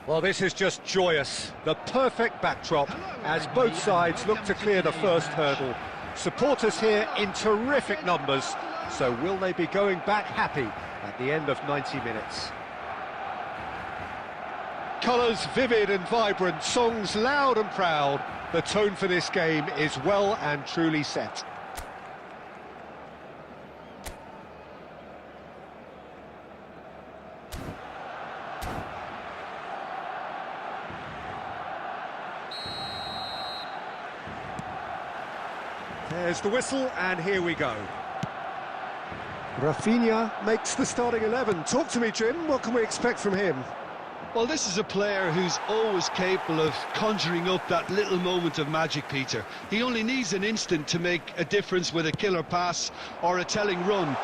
Well, this is just joyous. The perfect backdrop as both sides look to clear the first hurdle. Supporters here in terrific numbers. So will they be going back happy at the end of 90 minutes? Colours vivid and vibrant, songs loud and proud. The tone for this game is well and truly set. There's the whistle, and here we go. Rafinha makes the starting 11. Talk to me, Jim. What can we expect from him? Well, this is a player who's always capable of conjuring up that little moment of magic, Peter. He only needs an instant to make a difference with a killer pass or a telling run.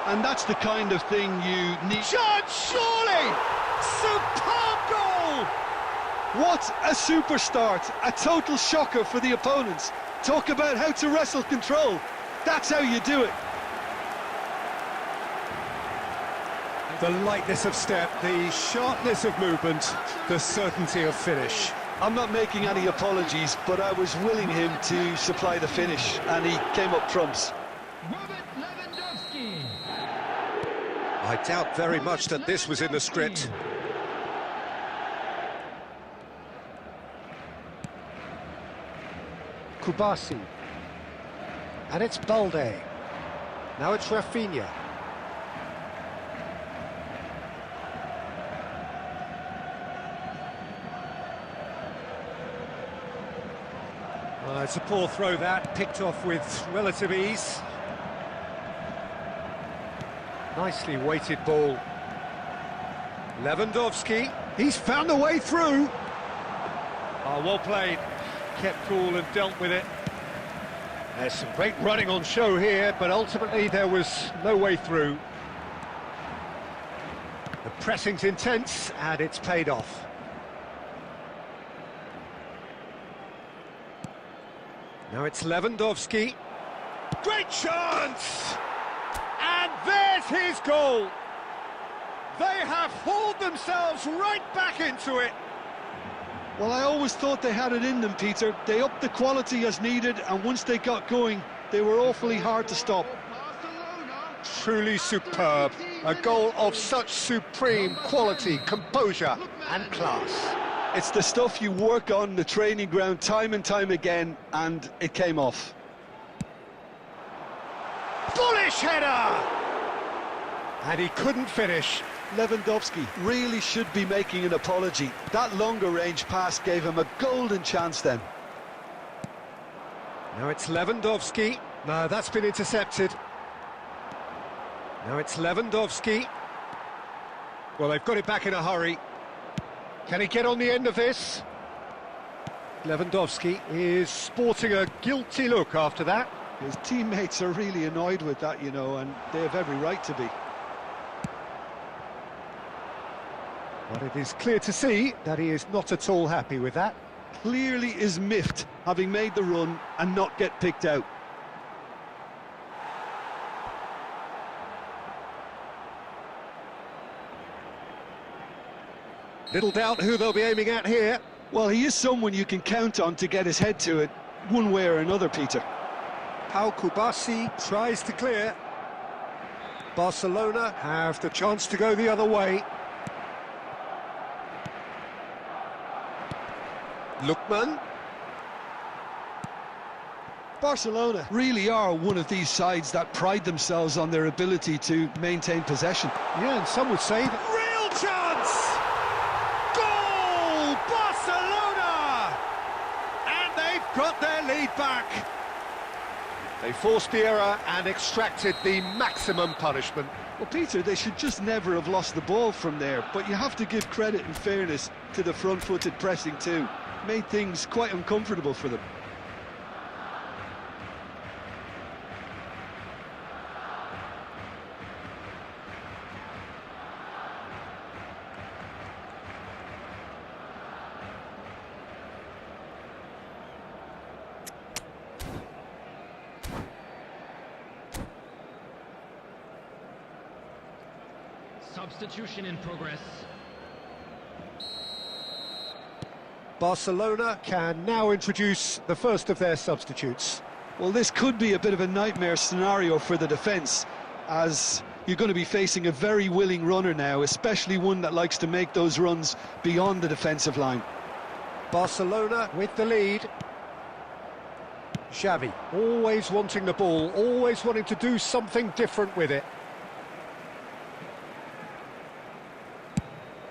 And that's the kind of thing you need. Shot, surely! Superb goal! What a super start! A total shocker for the opponents. Talk about how to wrestle control. That's how you do it. The lightness of step, the sharpness of movement, the certainty of finish. I'm not making any apologies, but I was willing him to supply the finish, and he came up trumps. I doubt very much that this was in the script. Kubasi. And it's Balde. Now it's Rafinha. It's a poor throw that, picked off with relative ease. Nicely weighted ball. Lewandowski, he's found a way through. Oh, well played. Kept cool and dealt with it. There's some great running on show here, but ultimately there was no way through. The pressing's intense, and it's paid off. Now it's Lewandowski. Great chance! And there's his goal! They have hauled themselves right back into it. Well, I always thought they had it in them, Peter. They upped the quality as needed, and once they got going, they were awfully hard to stop. Truly superb. A goal of such supreme quality, composure and class. It's the stuff you work on the training ground time and time again, and it came off. Bullish header! And he couldn't finish. Lewandowski really should be making an apology. That longer range pass gave him a golden chance then. Now it's Lewandowski. No, that's been intercepted. Now it's Lewandowski. Well, they've got it back in a hurry. Can he get on the end of this? Lewandowski is sporting a guilty look after that. His teammates are really annoyed with that, you know, and they have every right to be. But it is clear to see that he is not at all happy with that. Clearly is miffed, having made the run and not get picked out. Little doubt who they'll be aiming at here. Well, he is someone you can count on to get his head to it, one way or another, Peter. Pau Kubasi tries to clear. Barcelona have the chance to go the other way. Lookman. Barcelona really are one of these sides that pride themselves on their ability to maintain possession. Yeah, and some would say that... Real chance! Goal! Barcelona! And they've got their lead back. They forced the error and extracted the maximum punishment. Well, Peter, they should just never have lost the ball from there, but you have to give credit and fairness to the front-footed pressing too. Made things quite uncomfortable for them. Substitution in progress. Barcelona can now introduce the first of their substitutes. Well, this could be a bit of a nightmare scenario for the defence, as you're going to be facing a very willing runner now, especially one that likes to make those runs beyond the defensive line. Barcelona with the lead. Xavi, always wanting the ball, always wanting to do something different with it.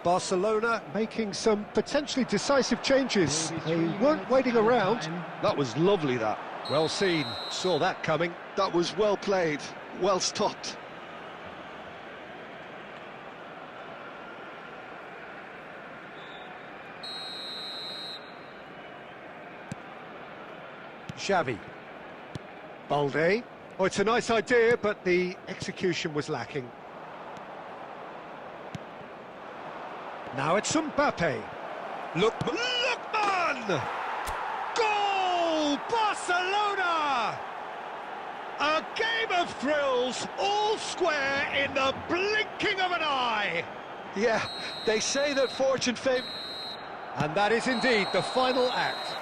Barcelona making some potentially decisive changes. They weren't waiting around. That was lovely, that. Well seen, saw that coming. That was well played, well stopped. Xavi. Balde. Oh, it's a nice idea, but the execution was lacking. Now it's Mbappe. Lookman! Goal! Barcelona! A game of thrills, all square in the blinking of an eye. Yeah, they say that fortune favours... And that is indeed the final act.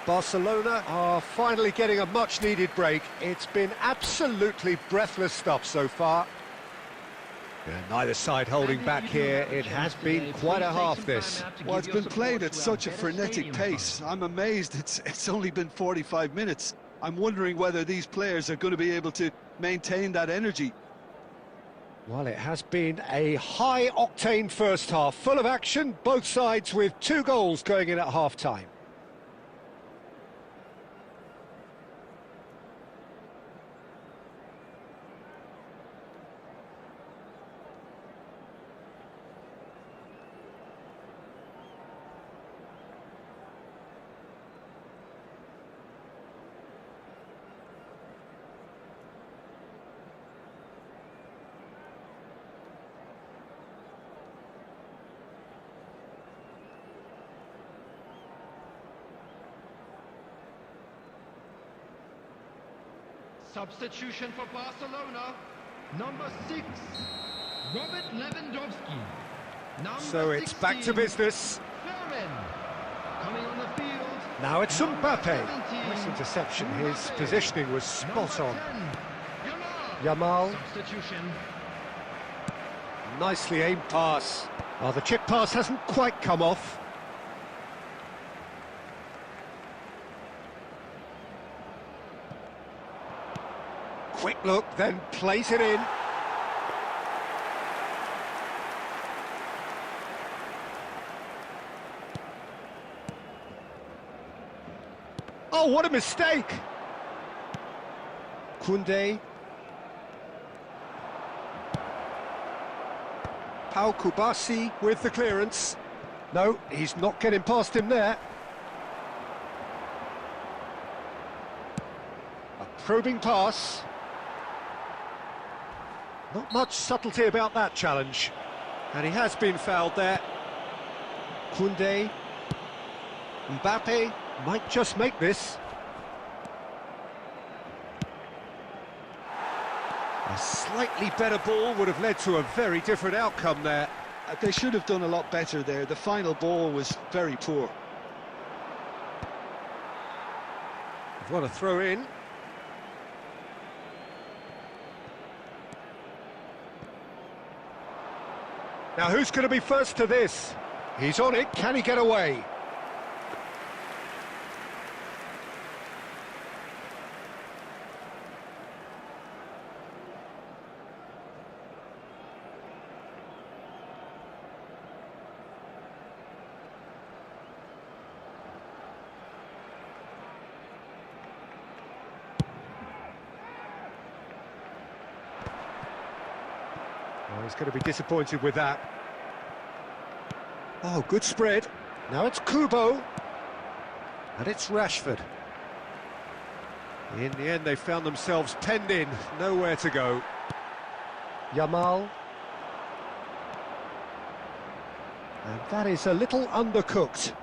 Barcelona are finally getting a much-needed break. It's been absolutely breathless stuff so far. Neither side holding back here. It has been quite a half, this. Well, it's been played at such a frenetic pace. I'm amazed it's only been 45 minutes. I'm wondering whether these players are going to be able to maintain that energy. Well, it has been a high-octane first half, full of action, both sides with 2 goals going in at half-time. Substitution for Barcelona, number 6, Robert Lewandowski. So it's back to business. Coming on the field. Now it's Mbappe. Nice interception. His positioning was spot on. Yamal. Substitution. Nicely aimed pass. Oh, the chip pass hasn't quite come off. Quick look, then plays it in. Oh, what a mistake! Koundé. Pau Kubasi with the clearance. No, he's not getting past him there. A probing pass. Not much subtlety about that challenge. And he has been fouled there. Koundé. Mbappe might just make this. A slightly better ball would have led to a very different outcome there. They should have done a lot better there. The final ball was very poor. What a throw in. Now who's going to be first to this? He's on it, can he get away? Oh, he's going to be disappointed with that. Oh, good spread. Now it's Kubo. And it's Rashford. In the end, they found themselves penned in, nowhere to go. Yamal. And that is a little undercooked.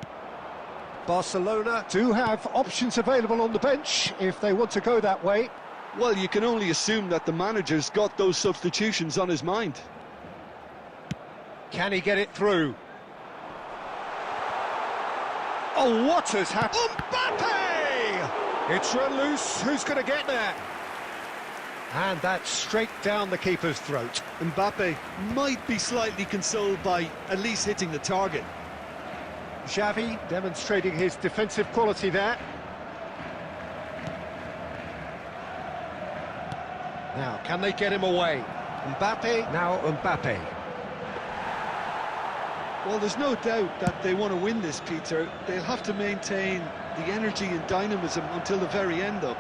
Barcelona do have options available on the bench if they want to go that way. Well, you can only assume that the manager's got those substitutions on his mind. Can he get it through? Oh, what has happened? Mbappe! It's run loose. Who's going to get there? And that's straight down the keeper's throat. Mbappe might be slightly consoled by at least hitting the target. Xavi demonstrating his defensive quality there. Now, can they get him away? Mbappe, now Mbappe. Well, there's no doubt that they want to win this, Peter. They'll have to maintain the energy and dynamism until the very end, though.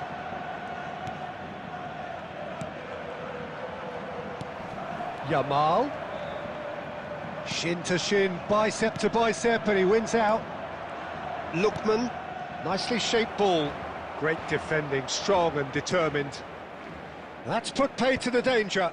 Yamal. Shin to shin, bicep to bicep, and he wins out. Lookman. Nicely shaped ball. Great defending, strong and determined. That's put pay to the danger.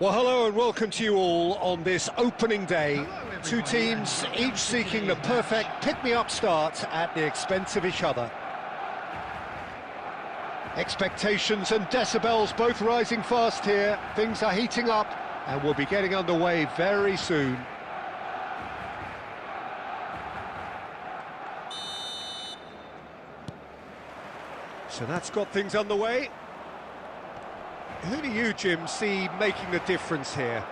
Well, hello and welcome to you all on this opening day. Two teams, each seeking the perfect pick-me-up start at the expense of each other. Expectations and decibels both rising fast here. Things are heating up and we'll be getting underway very soon. So that's got things underway. Who do you, Jim, see making the difference here?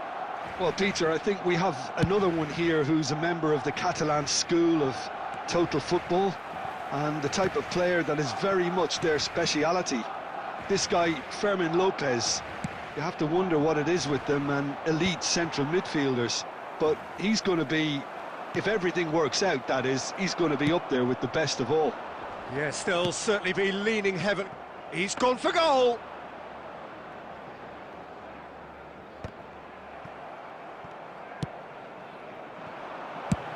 Well, Peter, I think we have another one here who's a member of the Catalan school of total football and the type of player that is very much their speciality. This guy, Fermin Lopez, you have to wonder what it is with them and elite central midfielders. But he's going to be, if everything works out, that is, he's going to be up there with the best of all. Yes, they'll certainly be leaning heavily. He's gone for goal!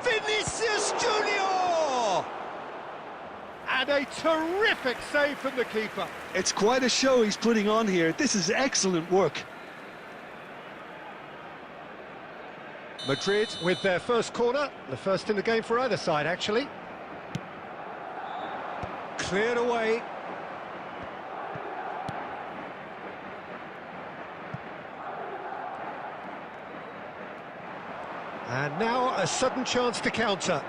Vinicius Junior! And a terrific save from the keeper. It's quite a show he's putting on here. This is excellent work. Madrid with their first corner, the first in the game for either side, actually. Cleared away. And now a sudden chance to counter.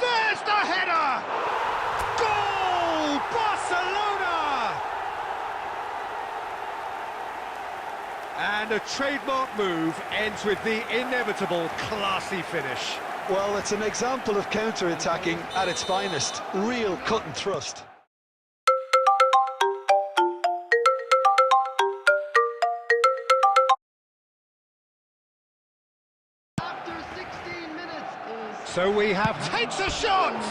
There's the header! Goal! Barcelona! And a trademark move ends with the inevitable classy finish. Well, it's an example of counter-attacking at its finest. Real cut and thrust. After 16 minutes is So we have takes a shot!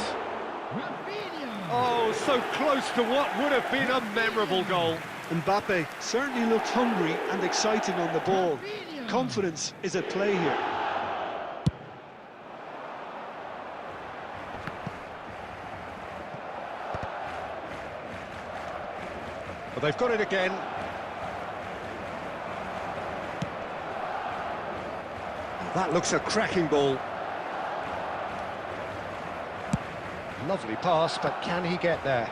Rafinha. Oh, so close to what would have been a memorable goal. Mbappe certainly looked hungry and exciting on the ball. Confidence is at play here. But they've got it again. That looks a cracking ball. Lovely pass, but can he get there?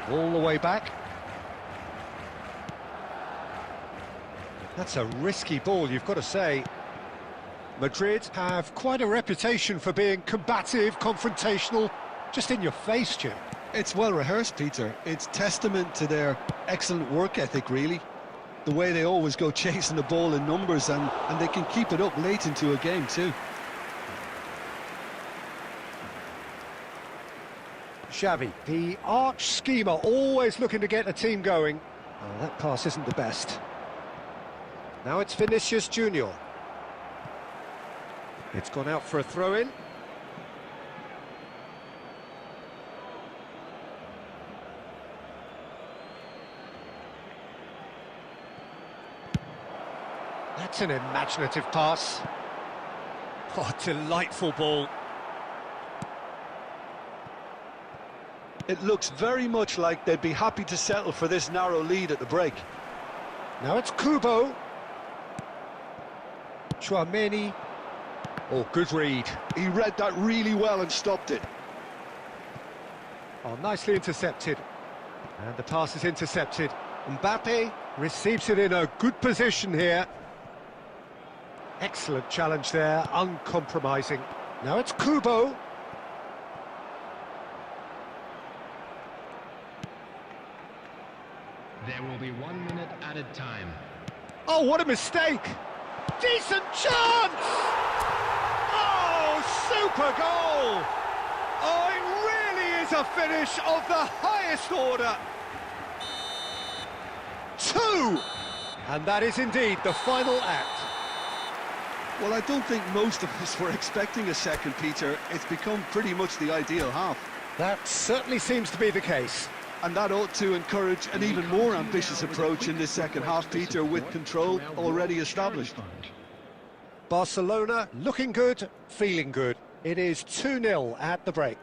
All the way back. That's a risky ball, you've got to say. Madrid have quite a reputation for being combative, confrontational, just in your face, Jim. It's well rehearsed, Peter. It's testament to their excellent work ethic, really. The way they always go chasing the ball in numbers, and they can keep it up late into a game too. Xavi, the arch schemer, always looking to get the team going. Oh, that pass isn't the best. Now it's Vinicius Junior. It's gone out for a throw-in. That's an imaginative pass. Oh, delightful ball. It looks very much like they'd be happy to settle for this narrow lead at the break. Now it's Kubo. Chouameni. Oh, good read. He read that really well and stopped it. Oh, nicely intercepted. And the pass is intercepted. Mbappe receives it in a good position here. Excellent challenge there, uncompromising. Now it's Kubo. There will be 1 minute added time. Oh, what a mistake! Decent chance! Oh, super goal! Oh, it really is a finish of the highest order. 2! And that is indeed the final act. Well, I don't think most of us were expecting a second, Peter. It's become pretty much the ideal half. That certainly seems to be the case. And that ought to encourage an even more ambitious approach in this second half, Peter, with control already established. Barcelona looking good, feeling good. It is 2-0 at the break.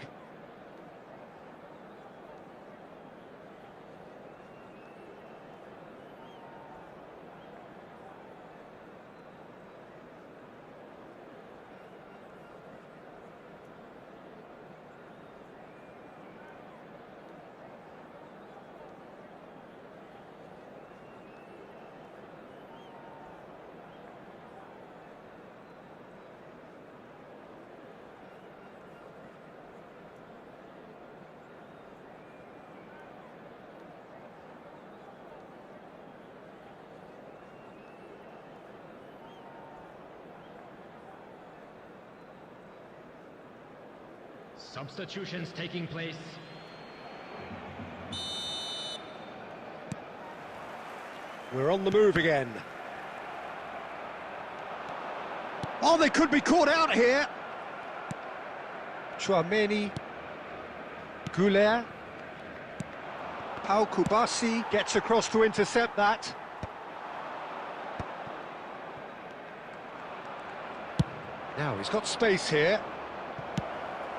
Substitutions taking place. We're on the move again. Oh, they could be caught out here. Chouameni, Goulet, Pau Kubasi gets across to intercept that. Now he's got space here.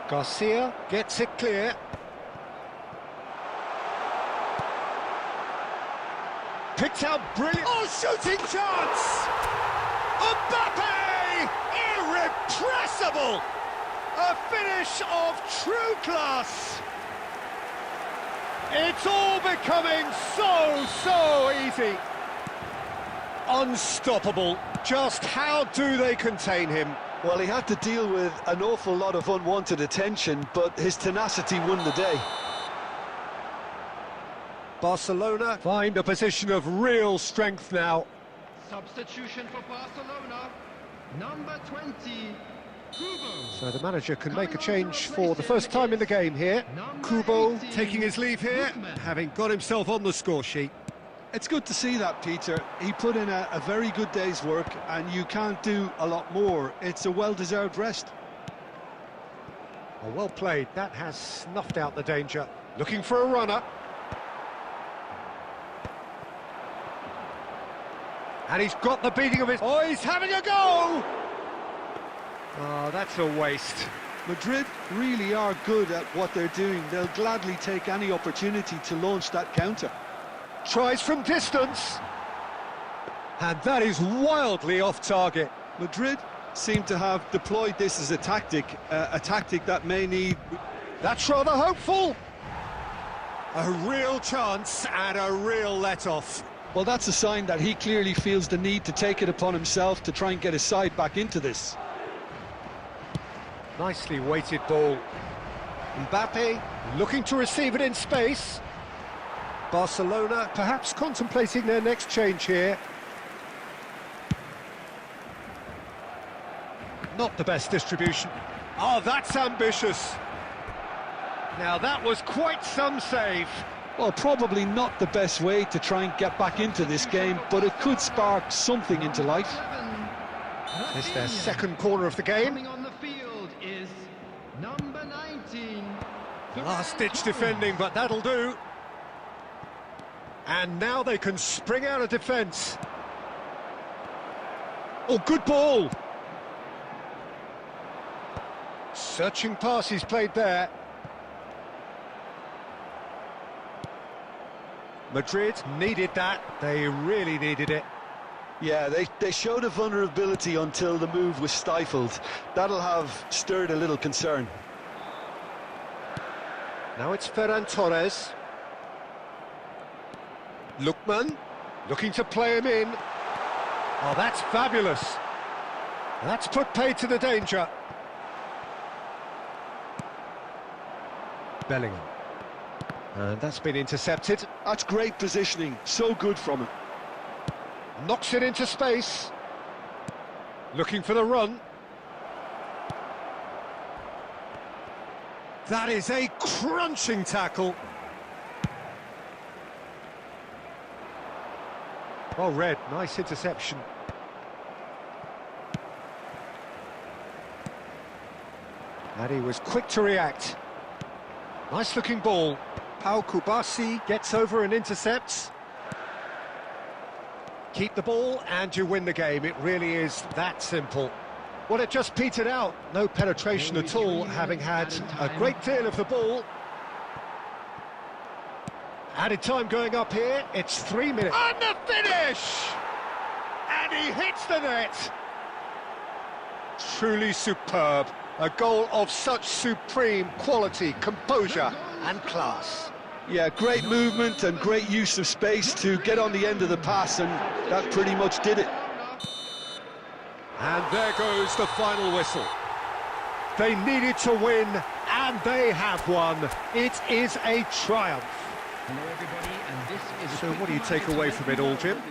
Garcia gets it clear. Picked out brilliant. Oh, shooting chance! Mbappe! Irrepressible! A finish of true class. It's all becoming so easy. Unstoppable. Just how do they contain him? Well, he had to deal with an awful lot of unwanted attention, but his tenacity won the day. Barcelona find a position of real strength now. Substitution for Barcelona. Number 20, Kubo. So the manager can make a change for the first time in the game here. Kubo taking his leave here, having got himself on the score sheet. It's good to see that, Peter. He put in a very good day's work, and you can't do a lot more. It's a well-deserved rest. Oh, well played. That has snuffed out the danger. Looking for a runner. And he's got the beating of his... Oh, he's having a go! Oh, that's a waste. Madrid really are good at what they're doing. They'll gladly take any opportunity to launch that counter. Tries from distance. And that is wildly off target. Madrid seem to have deployed this as a tactic that may need... That's rather hopeful. A real chance and a real let-off. Well, that's a sign that he clearly feels the need to take it upon himself to try and get his side back into this. Nicely weighted ball. Mbappe looking to receive it in space. Barcelona perhaps contemplating their next change here. Not the best distribution. Oh, that's ambitious. Now that was quite some save. Well, probably not the best way to try and get back into this game, but it could spark something into life. It's their second corner of the game. Coming on the field is number 19. Last-ditch defending, but that'll do. And now they can spring out of defence. Oh, good ball. Searching pass he's played there. Madrid needed that. They really needed it. Yeah, they showed a vulnerability until the move was stifled. That'll have stirred a little concern. Now it's Ferran Torres. Lookman, looking to play him in. Oh, that's fabulous. That's put paid to the danger. Bellingham. And that's been intercepted. That's great positioning, so good from him. Knocks it into space. Looking for the run. That is a crunching tackle. Well read, nice interception. And he was quick to react. Nice looking ball. Pau Kubasi gets over and intercepts. Keep the ball and you win the game. It really is that simple. Well, it just petered out. No penetration at all, having had a great deal of the ball. Added time going up here. It's 3 minutes. And the finish! And he hits the net. Truly superb. A goal of such supreme quality, composure and class. Yeah, great movement and great use of space to get on the end of the pass, and that pretty much did it. And there goes the final whistle. They needed to win, and they have won. It is a triumph. Hello everybody, and this is... So what do you take away from it all, Jim?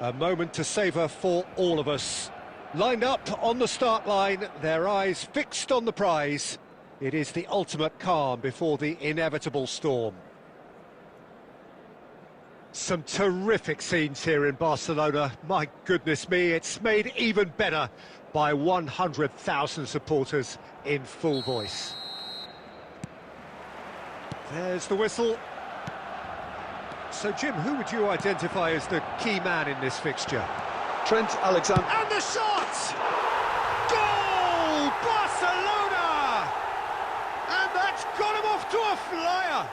A moment to savour for all of us. Lined up on the start line, their eyes fixed on the prize. It is the ultimate calm before the inevitable storm. Some terrific scenes here in Barcelona. My goodness me, it's made even better by 100,000 supporters in full voice. There's the whistle. So, Jim, who would you identify as the key man in this fixture? Trent Alexander. And the shot! Goal! Barcelona! And that's got him off to a flyer!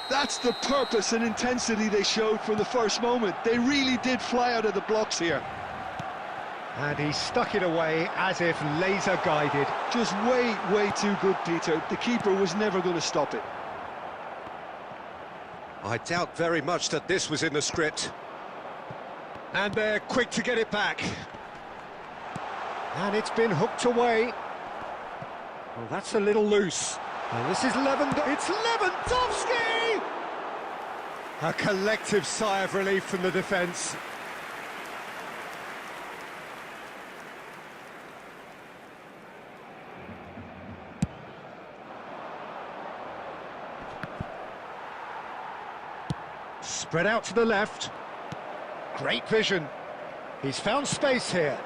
That's the purpose and intensity they showed from the first moment. They really did fly out of the blocks here. And he stuck it away as if laser guided. Just way too good, Peter. The keeper was never going to stop it. I doubt very much that this was in the script. And they're quick to get it back. And it's been hooked away. Well, that's a little loose. And this is it's Lewandowski! A collective sigh of relief from the defence. Spread out to the left. Great vision. He's found space here.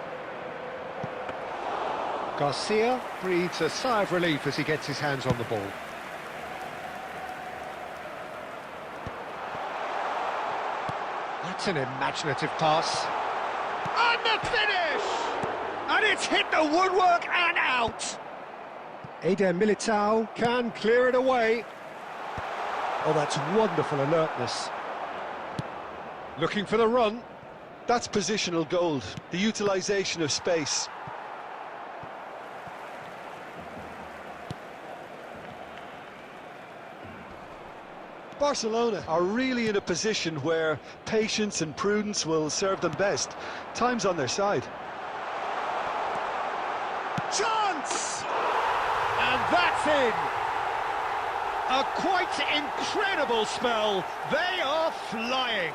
Garcia breathes a sigh of relief as he gets his hands on the ball. That's an imaginative pass. And the finish! And it's hit the woodwork and out! Eder Militao can clear it away. Oh, that's wonderful alertness. Looking for the run. That's positional gold, the utilisation of space. Barcelona are really in a position where patience and prudence will serve them best. Time's on their side. Chance! And that's in! A quite incredible spell. They are flying.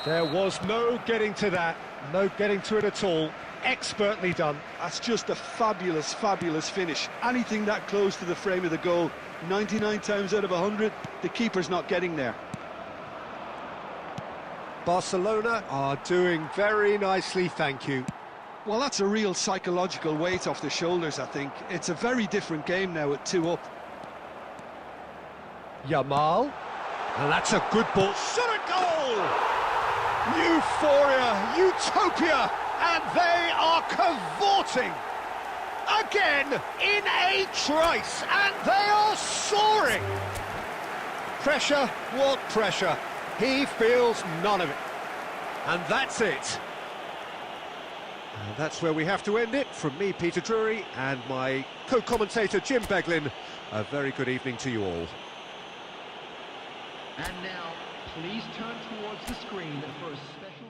There was no getting to that, no getting to it at all. Expertly done. That's just a fabulous finish. Anything that close to the frame of the goal, 99 times out of 100, the keeper's not getting there. Barcelona are doing very nicely, thank you. Well, that's a real psychological weight off the shoulders, I think. It's a very different game now at 2 up. Yamal, and that's a good ball. Shot a goal! Euphoria, utopia, and they are cavorting again in a trice, and they are soaring. Pressure, what pressure? He feels none of it, and that's it. And that's where we have to end it. From me, Peter Drury, and my co-commentator Jim Beglin. A very good evening to you all. And now, please turn towards the screen for a special...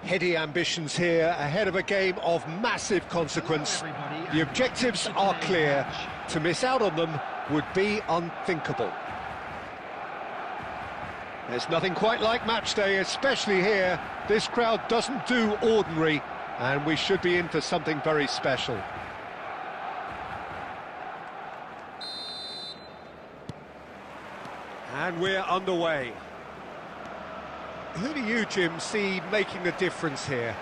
Heady ambitions here, ahead of a game of massive consequence. The objectives are clear. To miss out on them would be unthinkable. There's nothing quite like match day, especially here. This crowd doesn't do ordinary, and we should be in for something very special. And we're underway. Who do you, Jim, see making the difference here?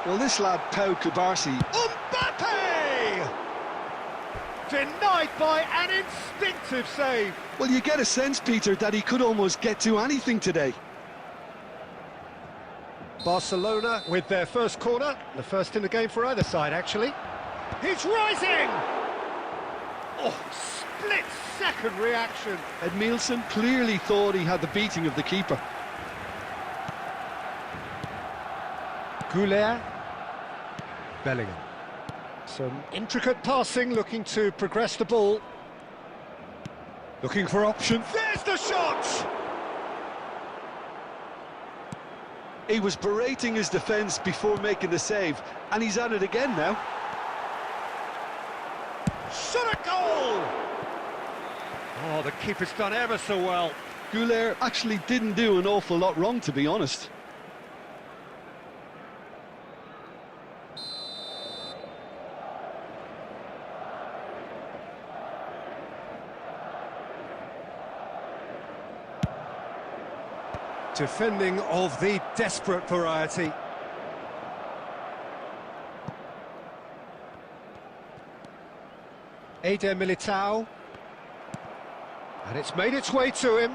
Well, this lad, Pau Kubarsi. Mbappe! Denied by an instinctive save. Well, you get a sense, Peter, that he could almost get to anything today. Barcelona with their first corner, the first in the game for either side, actually. He's rising! Oh, split-second reaction. Edmilson clearly thought he had the beating of the keeper. Goulet. Bellingham. Some intricate passing, looking to progress the ball. Looking for options. There's the shot! He was berating his defence before making the save, and he's at it again now. Shot a goal! Oh, the keeper's done ever so well. Goulet actually didn't do an awful lot wrong, to be honest. Defending of the desperate variety. Eder Militao. And it's made its way to him.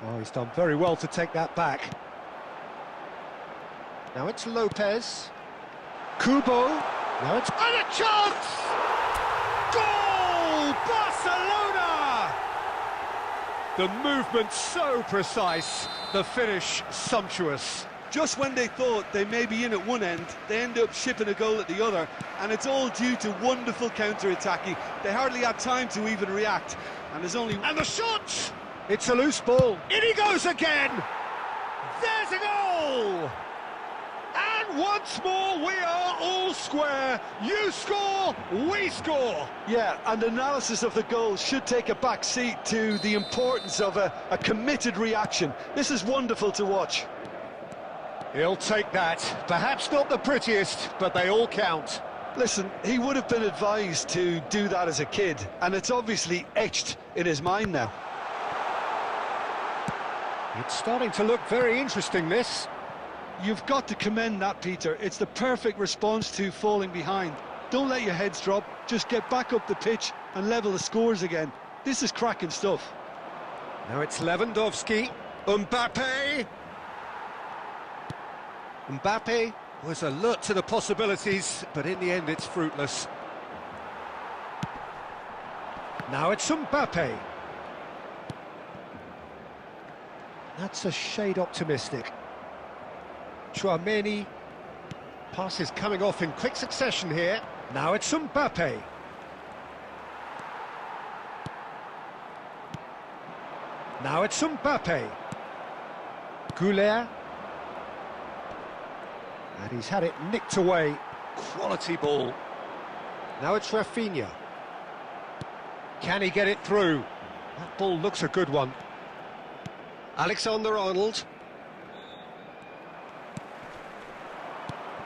Oh, he's done very well to take that back. Now it's Lopez. Kubo. Now it's... And a chance! Goal! Barcelona! The movement so precise, the finish sumptuous. Just when they thought they may be in at one end, they end up shipping a goal at the other, and it's all due to wonderful counter-attacking. They hardly had time to even react, and there's only... And the shot! It's a loose ball. In he goes again! There's a goal! And once more, we are all square. You score, we score. Yeah, and analysis of the goal should take a back seat to the importance of a committed reaction. This is wonderful to watch. He'll take that. Perhaps not the prettiest, but they all count. Listen, he would have been advised to do that as a kid, and it's obviously etched in his mind now. It's starting to look very interesting, this. You've got to commend that, Peter. It's the perfect response to falling behind. Don't let your heads drop, just get back up the pitch and level the scores again. This is cracking stuff. Now it's Lewandowski. Mbappe! Mbappe was alert to the possibilities, but in the end it's fruitless. Now it's Mbappe. That's a shade optimistic. Chouameni. Passes coming off in quick succession here. Now it's Mbappe. Now it's Mbappe. Goulet. And he's had it nicked away. Quality ball. Now it's Rafinha. Can he get it through? That ball looks a good one. Alexander-Arnold.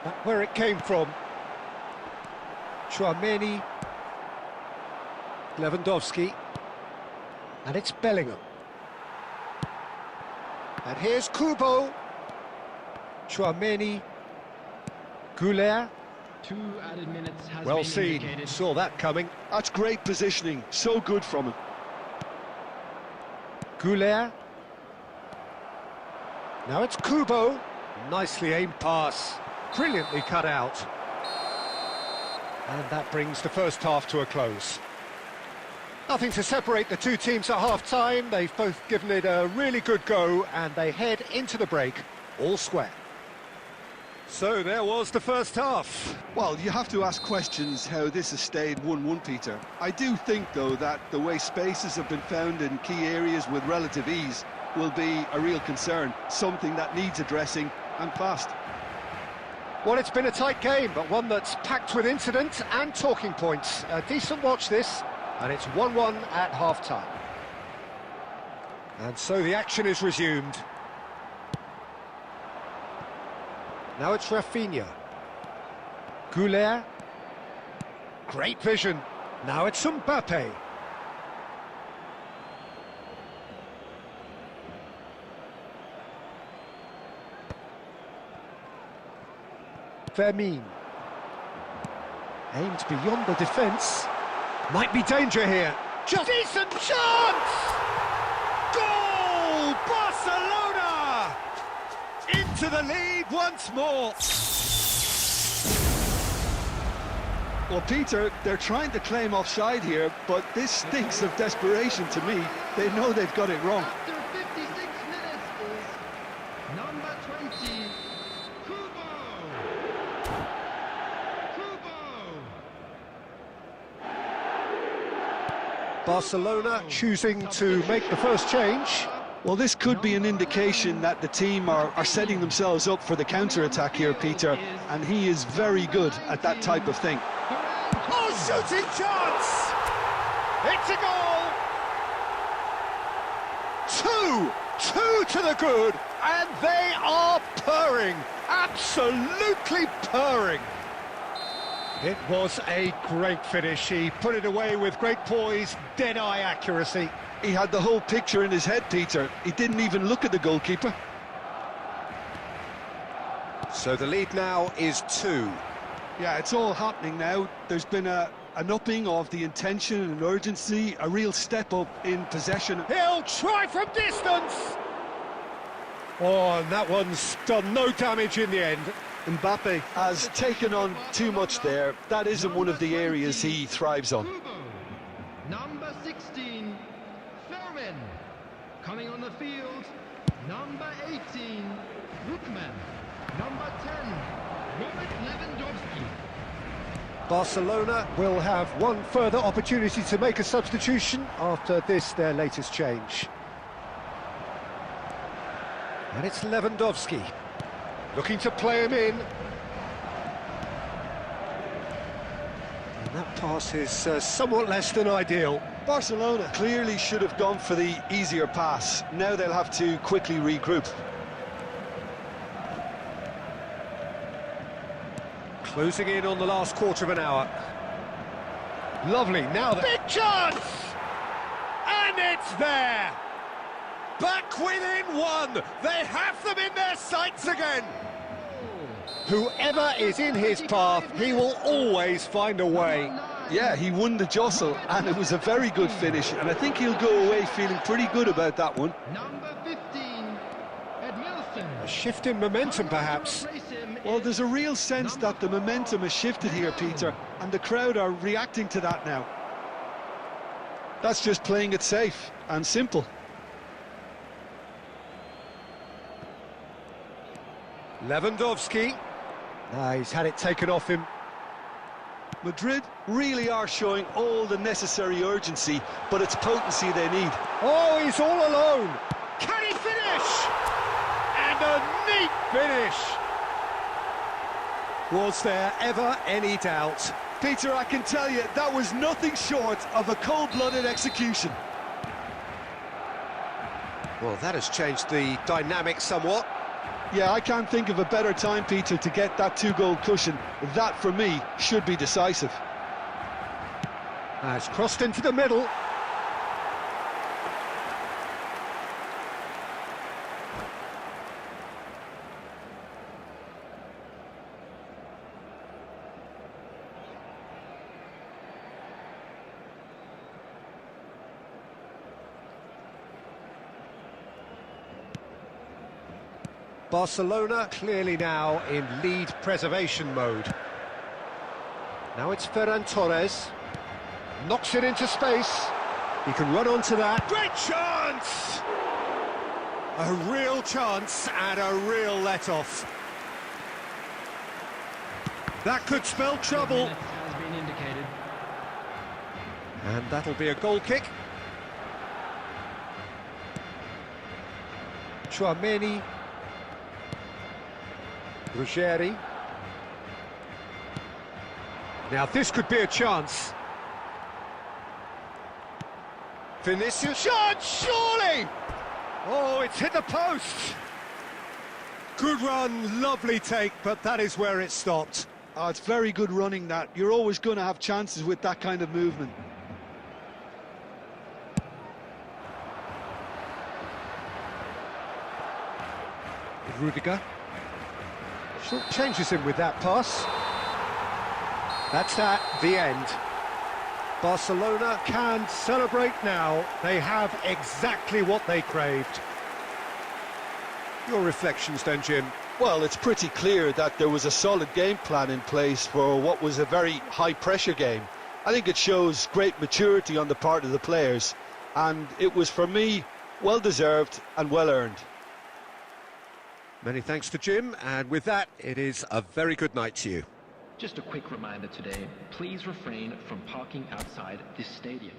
Back where it came from. Chouameni. Lewandowski. And it's Bellingham. And here's Kubo. Chouameni. Goulet. 2 added minutes has Well been seen, indicated. saw that coming. That's great positioning, so good from him. Goulet. Now it's Kubo. Nicely aimed pass. Brilliantly cut out. And that brings the first half to a close. Nothing to separate the two teams at half-time. They've both given it a really good go, and they head into the break all square. So there was the first half. Well, you have to ask questions how this has stayed 1-1, Peter. I do think, though, that the way spaces have been found in key areas with relative ease will be a real concern, something that needs addressing and fast. Well, it's been a tight game, but one that's packed with incident and talking points. A decent watch this, and it's 1-1 at half-time. And so the action is resumed. Now it's Rafinha. Goulet. Great vision. Now it's Mbappe. Vermeer. Aimed beyond the defence. Might be danger here. Just decent chance! Goal! Barcelona! Into the lead once more. Well, Peter, they're trying to claim offside here, but this stinks of desperation to me. They know they've got it wrong. After 56 minutes is number 20, Kubo. Barcelona choosing to make the first change. Well, this could be an indication that the team are setting themselves up for the counter-attack here, Peter, and he is very good at that type of thing. Oh, shooting chance! It's a goal! Two to the good, and they are purring, absolutely purring. It was a great finish. He put it away with great poise, dead-eye accuracy. He had the whole picture in his head, Peter. He didn't even look at the goalkeeper. So the lead now is 2. Yeah, it's all happening now. There's been an upping of the intention and urgency, a real step up in possession. He'll try from distance! Oh, and that one's done no damage in the end. Mbappe has taken on too much there. That isn't one of the areas he thrives on. Kubo. Number 16, Fermin. Coming on the field, number 18, Woodman. Number 10, Robert Lewandowski. Barcelona will have one further opportunity to make a substitution after this, their latest change. And it's Lewandowski, looking to play him in. And that pass is somewhat less than ideal. Barcelona clearly should have gone for the easier pass. Now they'll have to quickly regroup. Closing in on the last quarter of an hour. Lovely, now the big chance! And it's there! Back within one! They have them in their sights again! Whoever is in his path, he will always find a way. Yeah, he won the jostle, and it was a very good finish, and I think he'll go away feeling pretty good about that one. Number 15, Edmilson. A shift in momentum, perhaps. Well, there's a real sense that the momentum has shifted here, Peter, and the crowd are reacting to that now. That's just playing it safe and simple. Lewandowski. He's had it taken off him. Madrid really are showing all the necessary urgency, but it's potency they need. Oh, he's all alone. Can he finish? And a neat finish. Was there ever any doubt? Peter, I can tell you, that was nothing short of a cold-blooded execution. Well, that has changed the dynamic somewhat. Yeah, I can't think of a better time, Peter, to get that two-goal cushion. That, for me, should be decisive. Has crossed into the middle. Barcelona clearly now in lead preservation mode. Now it's Ferran Torres. Knocks it into space. He can run onto that. Great chance! A real chance and a real let-off. That could spell trouble. Has been indicated. And that'll be a goal kick. Chouameni. Ruggeri. Now this could be a chance. Vinicius shot, surely! Oh, it's hit the post! Good run, lovely take, but that is where it stopped. Oh, it's very good running that. You're always going to have chances with that kind of movement. Rudiger. Short changes him with that pass. That's the end. Barcelona can celebrate now. They have exactly what they craved. Your reflections then, Jim? Well, it's pretty clear that there was a solid game plan in place for what was a very high-pressure game. I think it shows great maturity on the part of the players, and it was, for me, well-deserved and well-earned. Many thanks to Jim, and with that, it is a very good night to you. Just a quick reminder today, please refrain from parking outside this stadium.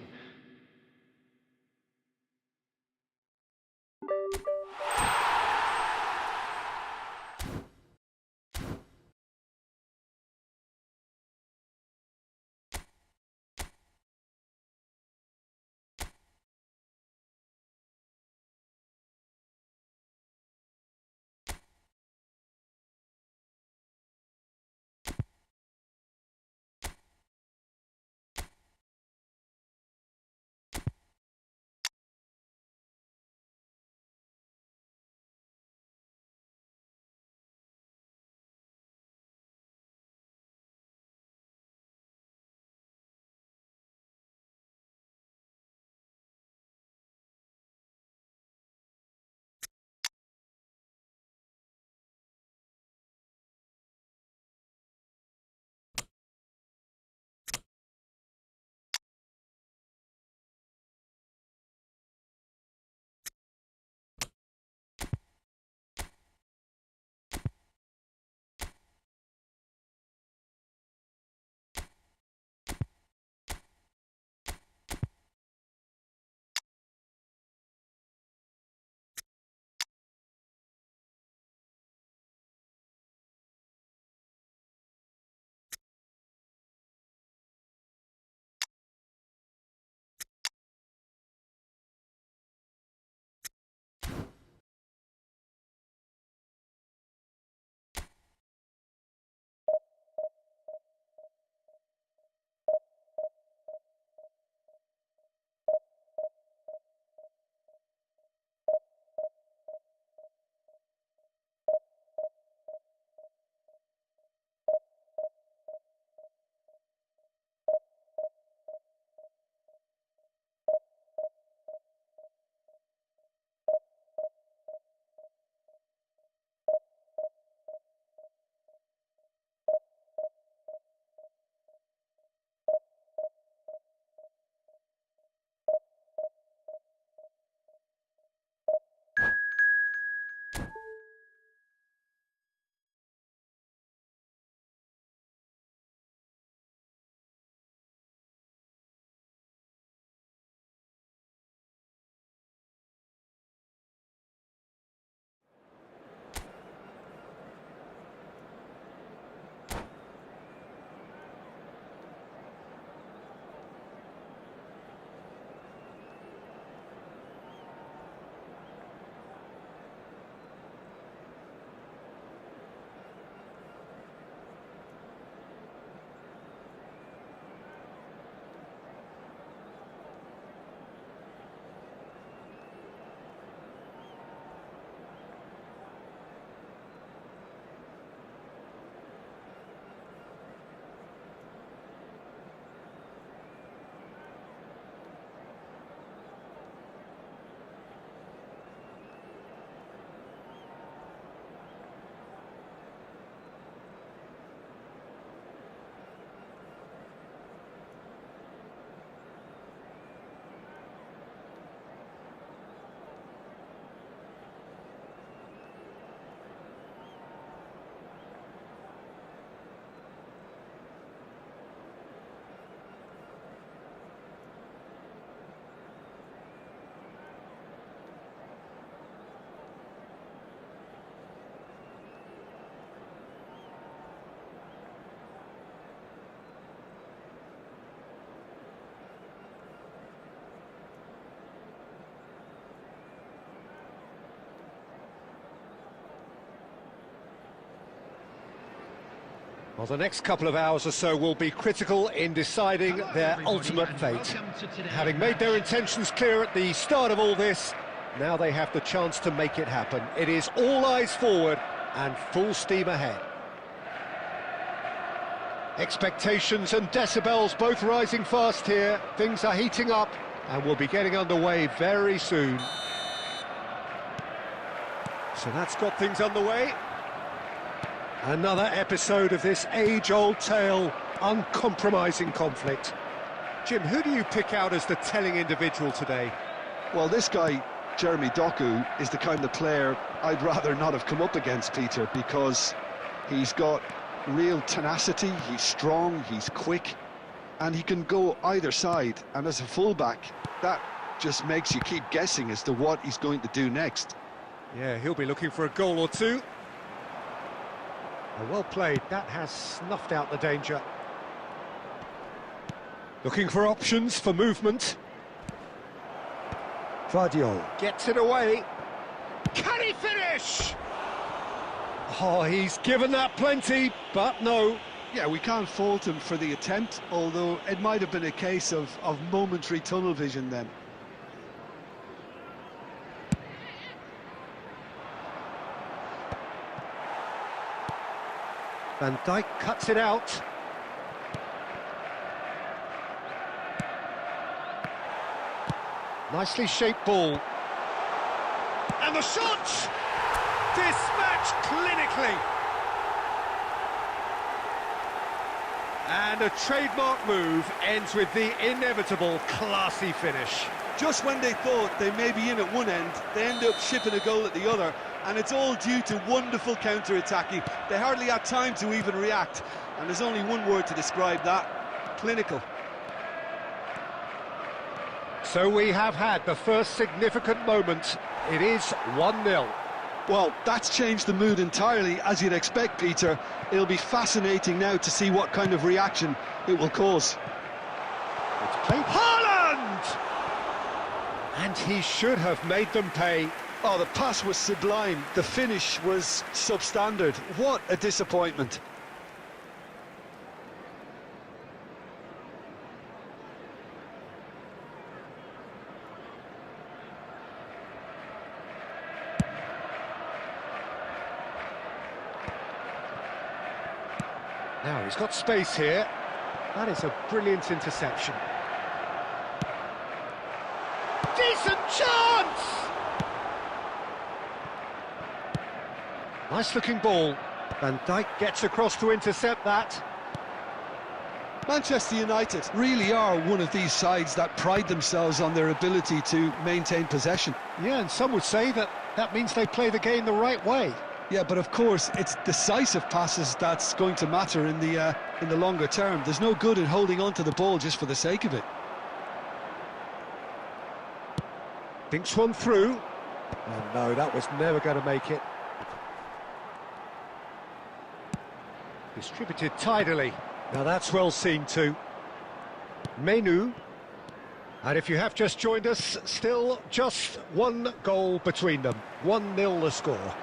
Well, the next couple of hours or so will be critical in deciding their ultimate fate. Having made their intentions clear at the start of all this, now they have the chance to make it happen. It is all eyes forward and full steam ahead. Expectations and decibels both rising fast here. Things are heating up and we'll be getting underway very soon. So that's got things underway. Another episode of this age-old tale, uncompromising conflict. Jim, who do you pick out as the telling individual today? Well, this guy, Jeremy Doku, is the kind of player I'd rather not have come up against, Peter, because he's got real tenacity, he's strong, he's quick, and he can go either side. And as a fullback, that just makes you keep guessing as to what he's going to do next. Yeah, he'll be looking for a goal or two. Well played, that has snuffed out the danger. Looking for options for movement. Vardio gets it away. Can he finish? Oh, he's given that plenty, but no. Yeah, we can't fault him for the attempt, although it might have been a case of momentary tunnel vision then. Van Dijk cuts it out. Nicely shaped ball. And the shot! Dispatched clinically. And a trademark move ends with the inevitable classy finish. Just when they thought they may be in at one end, they end up shipping a goal at the other, and it's all due to wonderful counter-attacking. They hardly had time to even react, and there's only one word to describe that: clinical. So we have had the first significant moment. It is 1-0. Well, that's changed the mood entirely, as you'd expect, Peter. It'll be fascinating now to see what kind of reaction it will cause. It's played Haaland! And he should have made them pay. Oh, the pass was sublime. The finish was substandard. What a disappointment. Now he's got space here. That is a brilliant interception. Decent chance! Nice looking ball. Van Dijk gets across to intercept that. Manchester United really are one of these sides that pride themselves on their ability to maintain possession. Yeah, and some would say that that means they play the game the right way. Yeah, but of course, it's decisive passes that's going to matter in the longer term. There's no good in holding on to the ball just for the sake of it. Thinks one through. Oh no, that was never going to make it. Distributed tidily. Now that's well seen too. Menu. And if you have just joined us, still just one goal between them. 1-0 the score.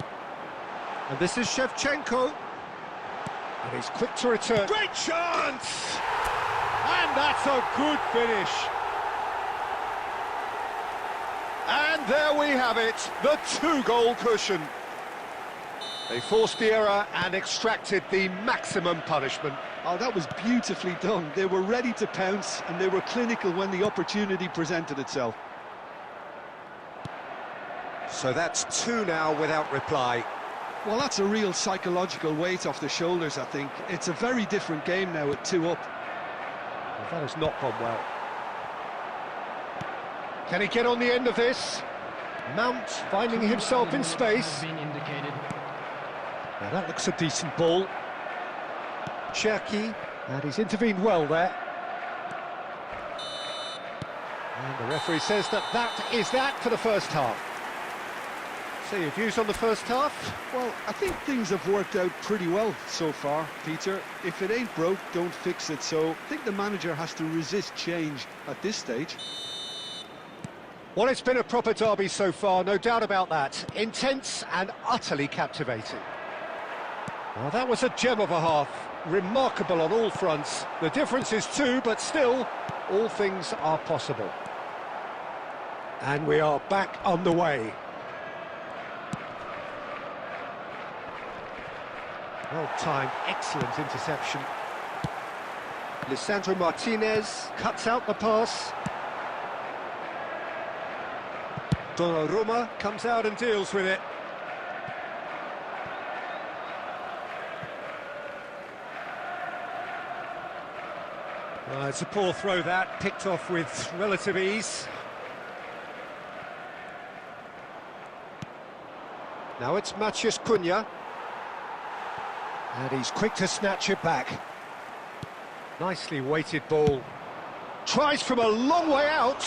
And this is Shevchenko. And he's quick to return. Great chance! And that's a good finish. And there we have it, the 2-goal cushion. They forced the error and extracted the maximum punishment. Oh, that was beautifully done. They were ready to pounce, and they were clinical when the opportunity presented itself. So that's 2 now without reply. Well, that's a real psychological weight off the shoulders, I think. It's a very different game now at 2 up. Well, that has not gone well. Can he get on the end of this? Mount finding himself in space. Now that looks a decent ball. Cherki, and he's intervened well there. And the referee says that is that for the first half. So your views on the first half? Well, I think things have worked out pretty well so far, Peter. If it ain't broke, don't fix it. So I think the manager has to resist change at this stage. Well, it's been a proper derby so far, no doubt about that. Intense and utterly captivating. Well, that was a gem of a half. remarkable on all fronts. The difference is two, but still, all things are possible. And we are back on the way. Well-timed, excellent interception. Lisandro Martinez cuts out the pass. Donnarumma comes out and deals with it. It's a poor throw that, picked off with relative ease. Now it's Matheus Cunha. And he's quick to snatch it back. Nicely weighted ball. Tries from a long way out.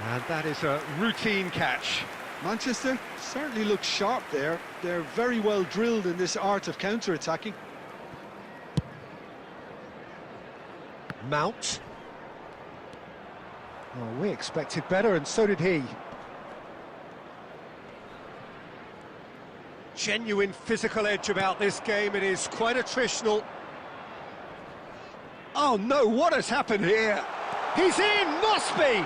And that is a routine catch. Manchester certainly look sharp there. They're very well drilled in this art of counter-attacking. Mount. Oh, we expected better, and so did he. Genuine physical edge about this game. It is quite attritional. Oh no, what has happened here? He's in, must be!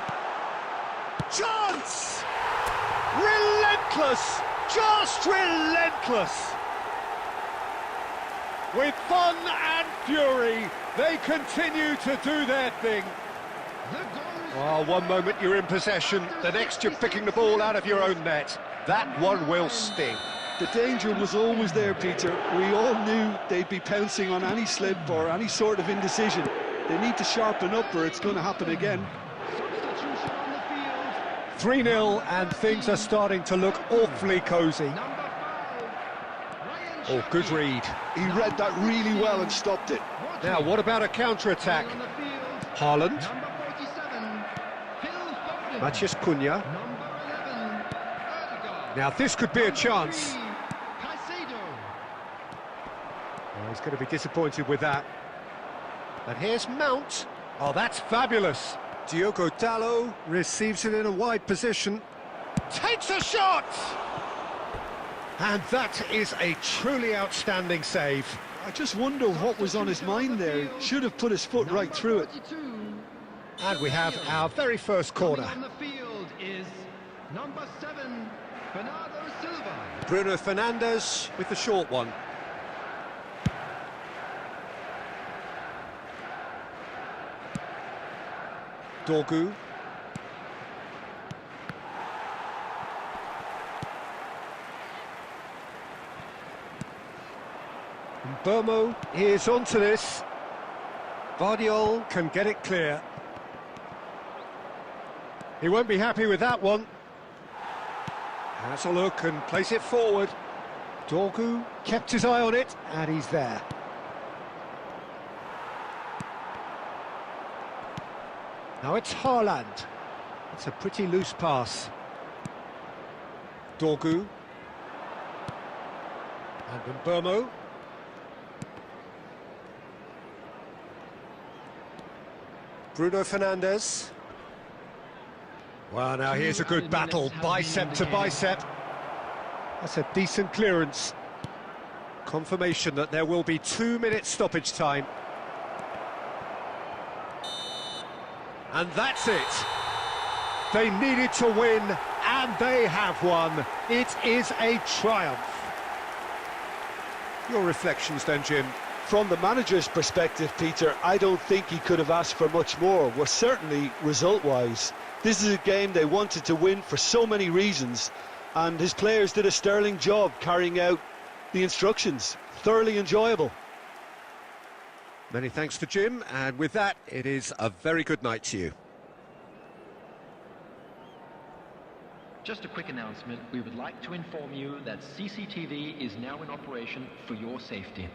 Chance! Relentless! Just relentless! With fun and fury, they continue to do their thing. Oh, one moment you're in possession, the next you're picking the ball out of your own net. That one will sting. The danger was always there, Peter. We all knew they'd be pouncing on any slip or any sort of indecision. They need to sharpen up or it's going to happen again. 3-0 and things are starting to look awfully cosy. Oh, good read. He read that really well and stopped it. Now, what about a counter-attack? Haaland. Matheus Cunha. Now, this could be a chance. Oh, he's going to be disappointed with that. And here's Mount. Oh, that's fabulous. Diogo Dalot receives it in a wide position. Takes a shot! And that is a truly outstanding save. I just wonder what was on his mind there. Should have put his foot right through it. And we have our very first corner. On the field is number 7, Bernardo Silva. Bruno Fernandes with the short one. Dorgu. Burmo is onto this. Vardiol can get it clear. He won't be happy with that one. Has a look and plays it forward. Dorgu kept his eye on it, and he's there. Now it's Haaland. It's a pretty loose pass. Dorgu. And Burmo. Bruno Fernandes. Well, now here's a good battle, bicep to bicep. That's a decent clearance. Confirmation that there will be 2 minutes stoppage time. And that's it. They needed to win, and they have won. It is a triumph. Your reflections then, Jim? From the manager's perspective, Peter, I don't think he could have asked for much more. Well, certainly result-wise. This is a game they wanted to win for so many reasons, and his players did a sterling job carrying out the instructions. Thoroughly enjoyable. Many thanks to Jim, and with that, it is a very good night to you. Just a quick announcement. We would like to inform you that CCTV is now in operation for your safety.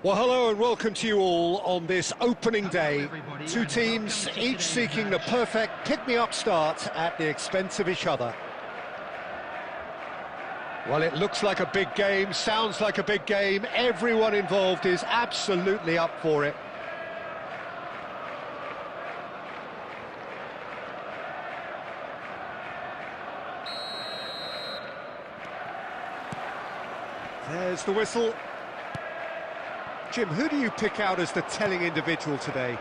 Well, hello and welcome to you all on this opening day. Two teams, each seeking the perfect pick-me-up start at the expense of each other. Well, it looks like a big game, sounds like a big game. Everyone involved is absolutely up for it. There's the whistle. Jim, who do you pick out as the telling individual today?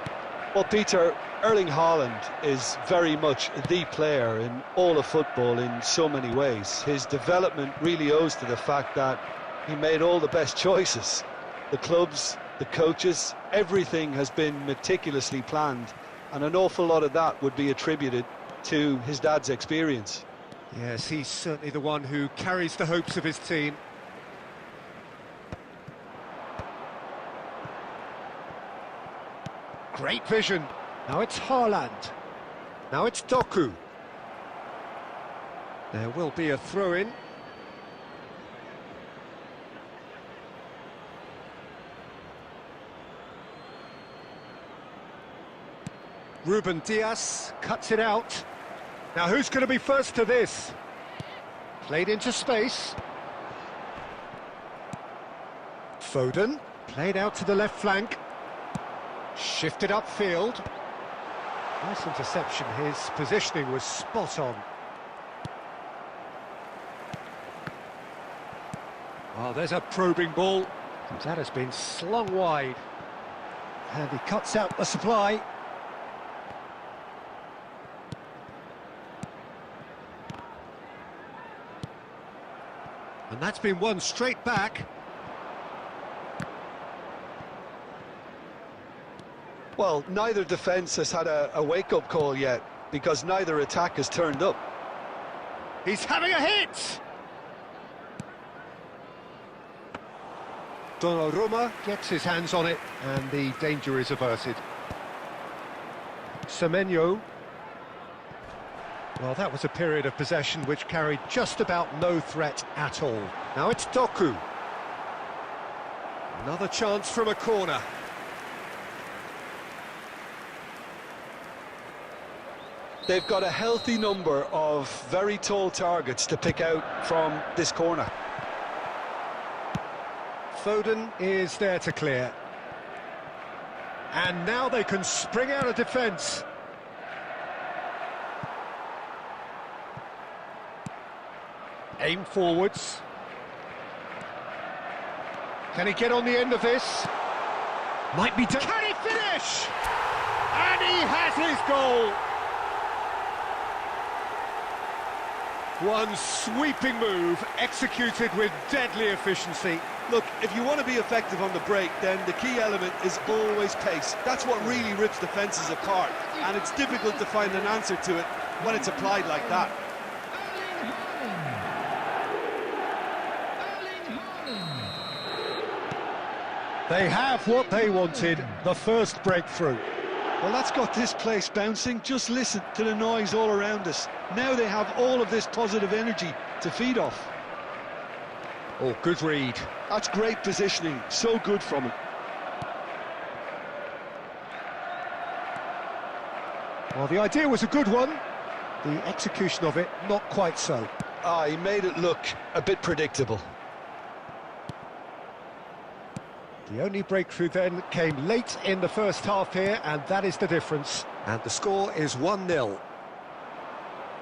Well, Peter, Erling Haaland is very much the player in all of football in so many ways. His development really owes to the fact that he made all the best choices. The clubs, the coaches, everything has been meticulously planned, and an awful lot of that would be attributed to his dad's experience. Yes, he's certainly the one who carries the hopes of his team. Great vision. Now it's Haaland. Now it's Doku. There will be a throw-in. Ruben Dias cuts it out. Now who's going to be first to this? Played into space. Foden, played out to the left flank. Shifted upfield. Nice interception. His positioning was spot on. Oh, there's a probing ball. That has been slung wide. And he cuts out the supply. And that's been won straight back. Well, neither defence has had a wake-up call yet, because neither attack has turned up. He's having a hit! Donnarumma gets his hands on it, and the danger is averted. Semenyo. Well, that was a period of possession which carried just about no threat at all. Now it's Doku. Another chance from a corner. They've got a healthy number of very tall targets to pick out from this corner. Foden is there to clear. And now they can spring out of defence. Aim forwards. Can he get on the end of this? Might be... Can he finish? And he has his goal! One sweeping move, executed with deadly efficiency. Look, if you want to be effective on the break, then the key element is always pace. That's what really rips defences apart, and it's difficult to find an answer to it when it's applied like that. They have what they wanted, the first breakthrough. Well, that's got this place bouncing. Just listen to the noise all around us. Now they have all of this positive energy to feed off. Oh, good read. That's great positioning. So good from him. Well, the idea was a good one. The execution of it, not quite so. He made it look a bit predictable. The only breakthrough then came late in the first half here, and that is the difference. And the score is 1-0.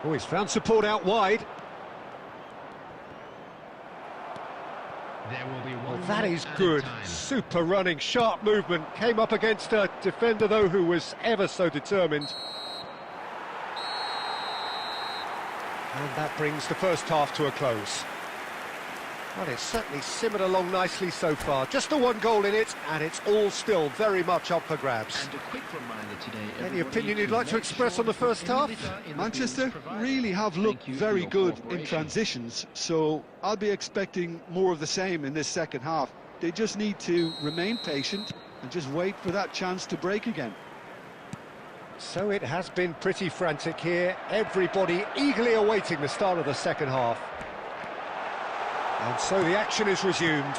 Oh, he's found support out wide. There will be Well, one that is at a good. time. Super running, sharp movement. Came up against a defender, though, who was ever so determined. And that brings the first half to a close. Well, it's certainly simmered along nicely so far. Just the one goal in it, and it's all still very much up for grabs. And a quick reminder today, Any opinion you'd like to express on the first half? Manchester really have looked very good in transitions, so I'll be expecting more of the same in this second half. They just need to remain patient and just wait for that chance to break again. So it has been pretty frantic here. Everybody eagerly awaiting the start of the second half. And so the action is resumed.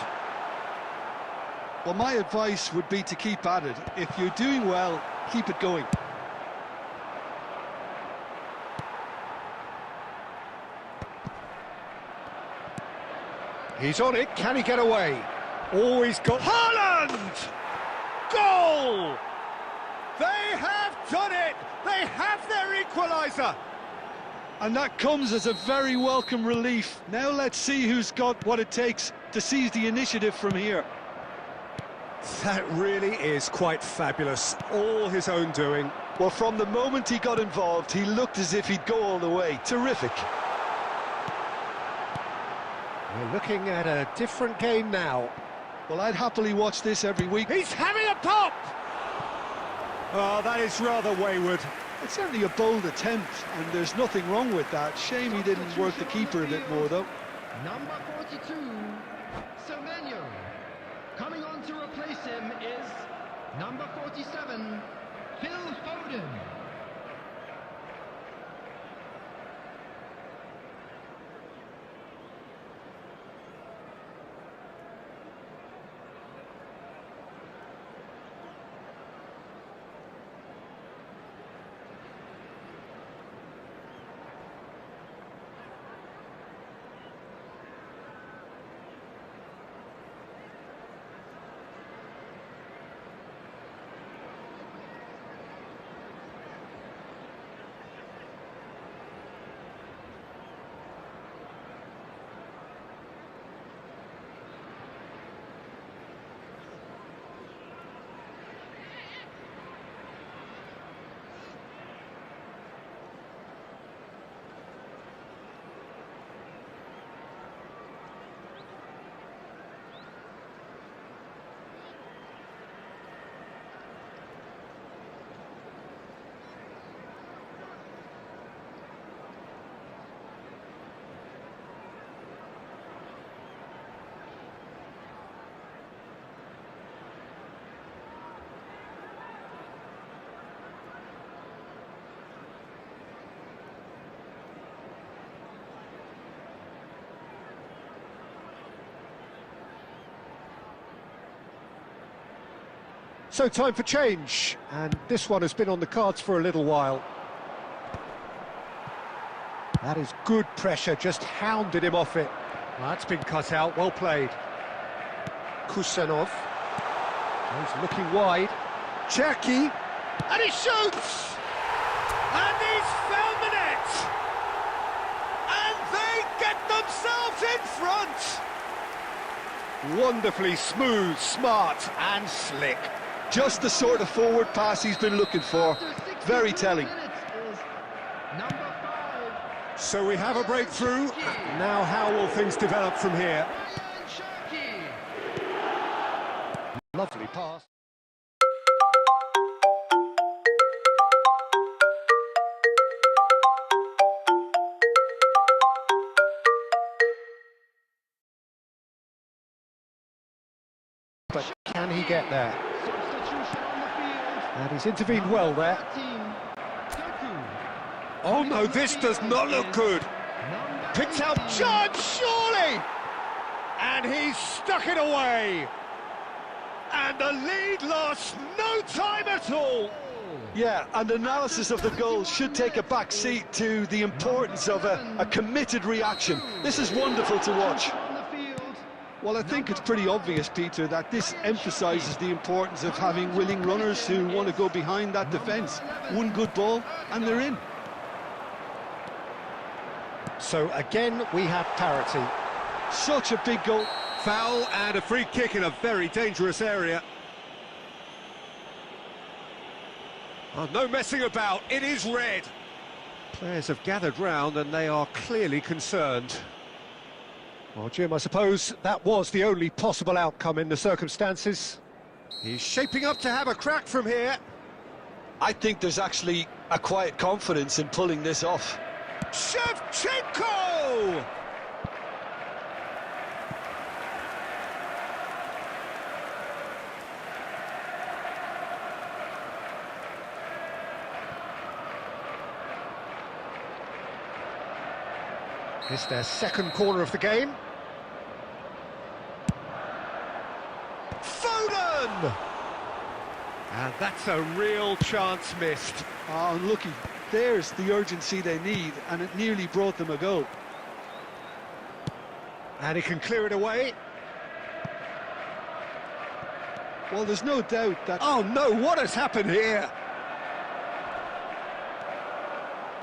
Well, my advice would be to keep at it. If you're doing well, keep it going. He's on it, can he get away? Always got... Haaland! Goal! They have done it! They have their equaliser! And that comes as a very welcome relief. Now let's see who's got what it takes to seize the initiative from here. That really is quite fabulous, all his own doing. Well, from the moment he got involved, he looked as if he'd go all the way. Terrific. We're looking at a different game now. Well, I'd happily watch this every week. He's having a pop! Oh, that is rather wayward. It's certainly a bold attempt, and there's nothing wrong with that. Shame he didn't work the keeper a bit more, though. Number 42, Semenyo. Coming on to replace him is number 47, Phil Foden. So time for change, and this one has been on the cards for a little while. That is good pressure, just hounded him off it. Well, that's been cut out, well played. Kusanov. He's looking wide. Cherki, and he shoots! And he's found the net! And they get themselves in front! Wonderfully smooth, smart and slick. Just the sort of forward pass he's been looking for. Very telling. So we have a breakthrough. Now how will things develop from here? Lovely pass. But can he get there? And he's intervened well there. Oh no, this does not look good. Picked out Judge, surely! And he's stuck it away. And the lead lost no time at all. Yeah, and analysis of the goal should take a back seat to the importance of a committed reaction. This is wonderful to watch. Well, I think it's pretty obvious, Peter, that this emphasises the importance of having willing runners who want to go behind that defence. One good ball, and they're in. So again, we have parity. Such a big goal. Foul and a free kick in a very dangerous area. Oh, no messing about, it is red. Players have gathered round and they are clearly concerned. Well, Jim, I suppose that was the only possible outcome in the circumstances. He's shaping up to have a crack from here. I think there's actually a quiet confidence in pulling this off. Shevchenko! It's their second corner of the game. Foden! And that's a real chance missed. Oh, unlucky. There's the urgency they need, and it nearly brought them a goal. And he can clear it away. Well, there's no doubt that... Oh no, what has happened here?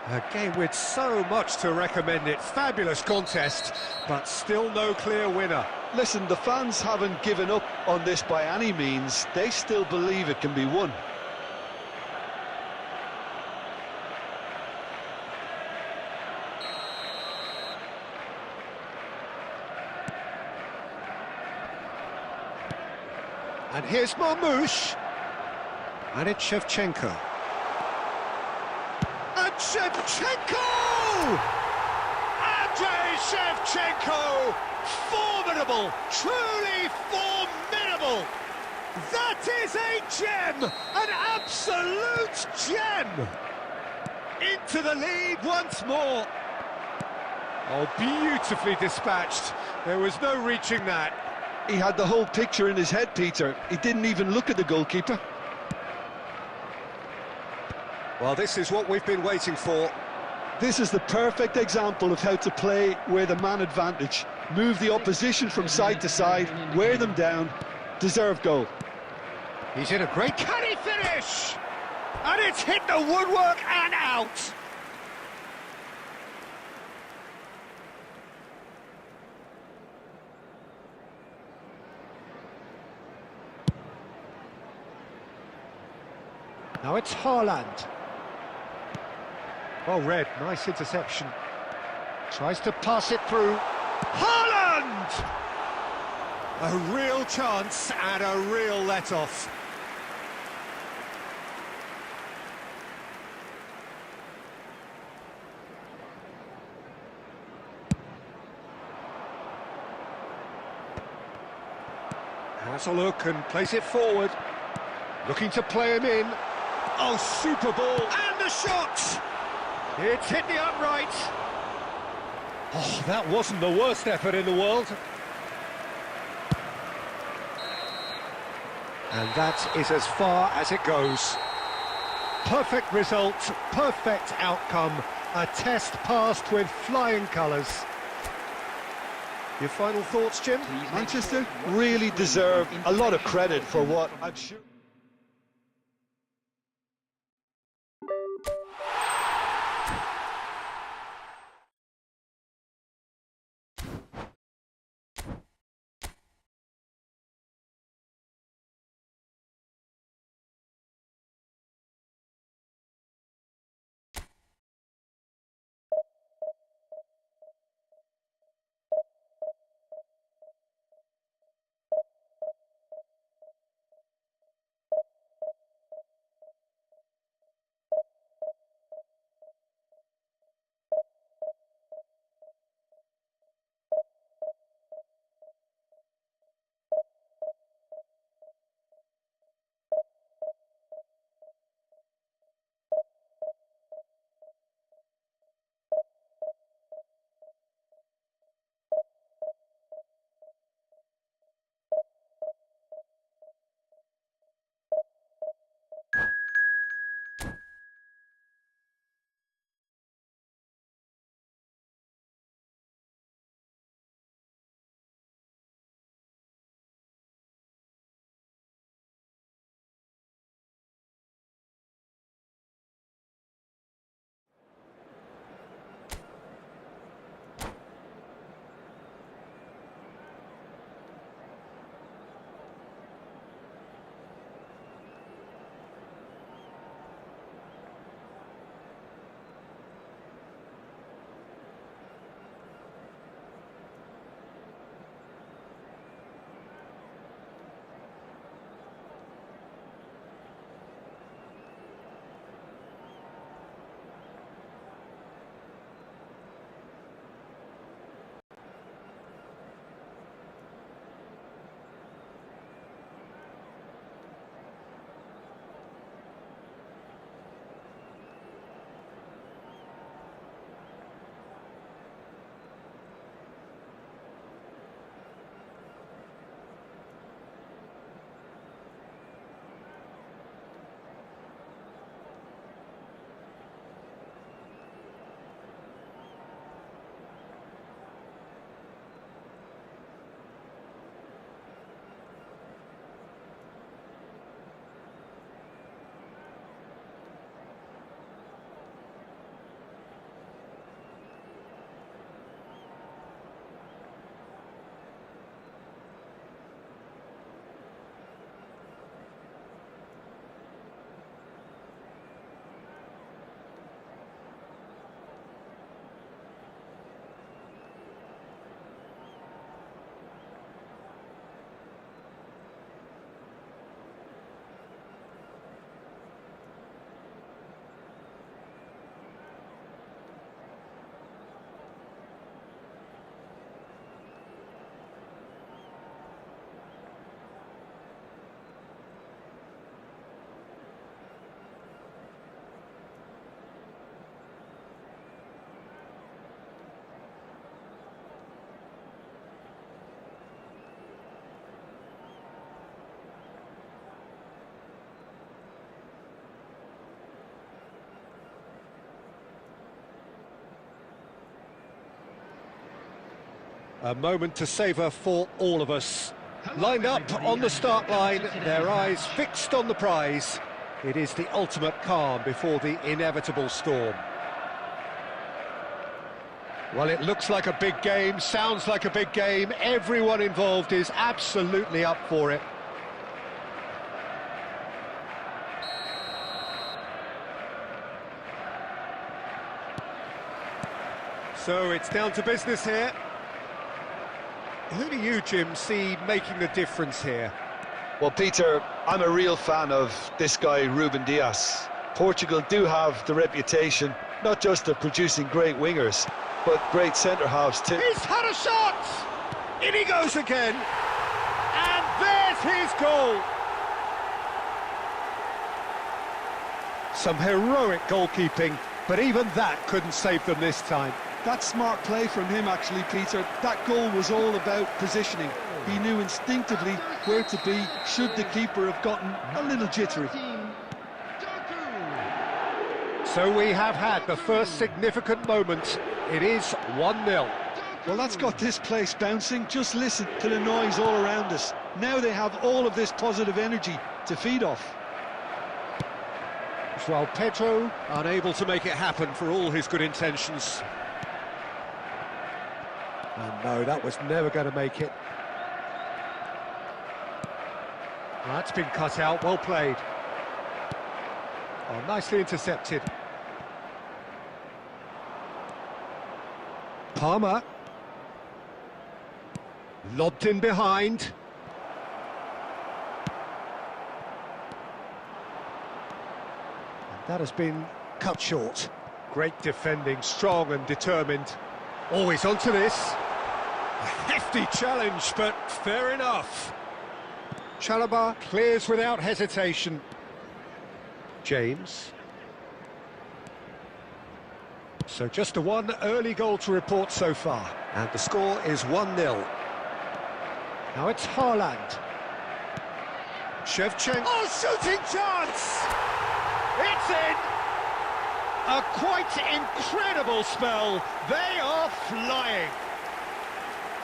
A game with so much to recommend it. Fabulous contest, but still no clear winner. Listen, the fans haven't given up on this by any means. They still believe it can be won. And here's Marmoush. And it's Shevchenko. And Shevchenko! Andrei Shevchenko! Formidable! Truly formidable! That is a gem! An absolute gem! Into the lead once more. Oh, beautifully dispatched. There was no reaching that. He had the whole picture in his head, Peter. He didn't even look at the goalkeeper. Well, this is what we've been waiting for. This is the perfect example of how to play with a man advantage. Move the opposition from side to side, wear them down, deserve goal. He's in a great... Can he finish? And it's hit the woodwork and out. Now it's Haaland. Well read, nice interception. Tries to pass it through. Haaland! A real chance and a real let-off. Has a look and plays it forward. Looking to play him in. Oh, super ball, and the shot! It's hit the upright. Oh, that wasn't the worst effort in the world. And that is as far as it goes. Perfect result, perfect outcome, a test passed with flying colours. Your final thoughts, Jim? Manchester really deserve a lot of credit for what I'm sure... A moment to savour for all of us. Lined up on the start line, their eyes fixed on the prize. It is the ultimate calm before the inevitable storm. Well, it looks like a big game, sounds like a big game. Everyone involved is absolutely up for it. So it's down to business here. Who do you, Jim, see making the difference here? Well, Peter, I'm a real fan of this guy, Ruben Dias. Portugal do have the reputation, not just of producing great wingers, but great centre-halves too. He's had a shot! In he goes again! And there's his goal! Some heroic goalkeeping, but even that couldn't save them this time. That's smart play from him, actually, Peter. That goal was all about positioning. He knew instinctively where to be should the keeper have gotten a little jittery. So we have had the first significant moment. It is 1-0. Well, that's got this place bouncing. Just listen to the noise all around us. Now they have all of this positive energy to feed off. João Pedro unable to make it happen for all his good intentions. And no, that was never going to make it. That's been cut out, well played. Oh, nicely intercepted. Palmer. Lobbed in behind. And that has been cut short. Great defending, strong and determined. Always onto this. A hefty challenge, but fair enough. Chalobah clears without hesitation. James. So just the one early goal to report so far. And the score is 1-0. Now it's Haaland. Shevchenko. Oh, shooting chance! It's in! A quite incredible spell. They are flying.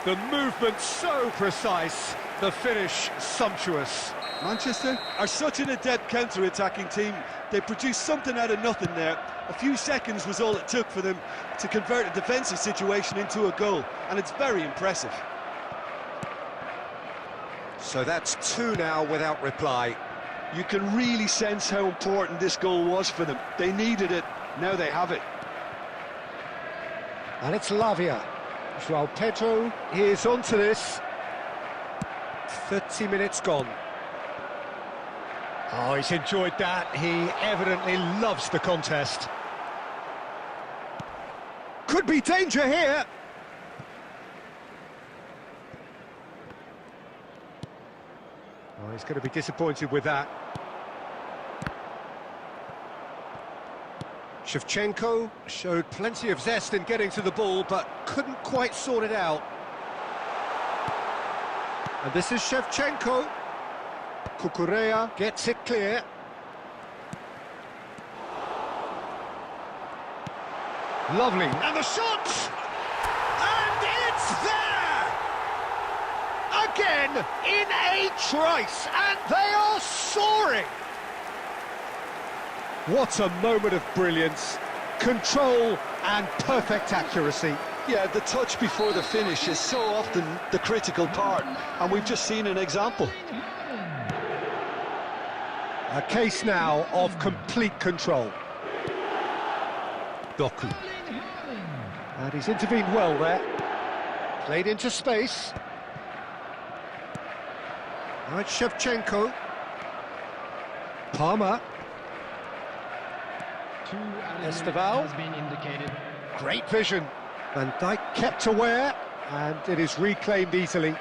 The movement so precise, the finish sumptuous. Manchester are such an adept counter-attacking team. They produced something out of nothing there. A few seconds was all it took for them to convert a defensive situation into a goal, and it's very impressive. So that's 2 now without reply. You can really sense how important this goal was for them. They needed it, now they have it. And it's Lavia. João Pedro is onto this. 30 minutes gone. Oh, he's enjoyed that. He evidently loves the contest. Could be danger here. Oh, he's going to be disappointed with that. Shevchenko showed plenty of zest in getting to the ball, but couldn't quite sort it out. And this is Shevchenko. Cucurella gets it clear. Lovely. And the shot! And it's there! Again, in a trice, and they are soaring! What a moment of brilliance, control and perfect accuracy. Yeah, the touch before the finish is so often the critical part, and we've just seen an example. A case now of complete control. Doku. And he's intervened well there. Played into space. Now it's Shevchenko. Palmer. Esteval has been indicated. Great vision. Van Dijk kept aware, and it is reclaimed easily.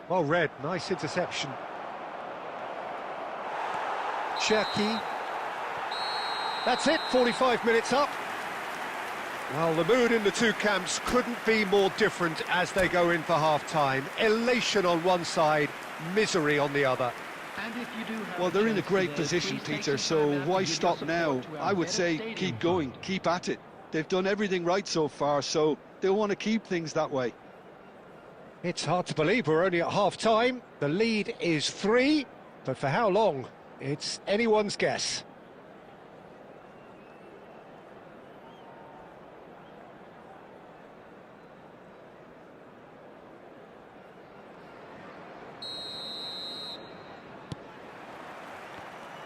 Well read, nice interception. Cherki. That's it, 45 minutes up. Well, the mood in the two camps couldn't be more different as they go in for half-time. Elation on one side, misery on the other. And if you do have Well, they're in a chance great today, position, please take Peter, some time so out to why give your stop now? support to our I would Venice say Stadium keep Fund. going, keep at it. They've done everything right so far, so they'll want to keep things that way. It's hard to believe we're only at half-time. The lead is 3, but for how long? It's anyone's guess.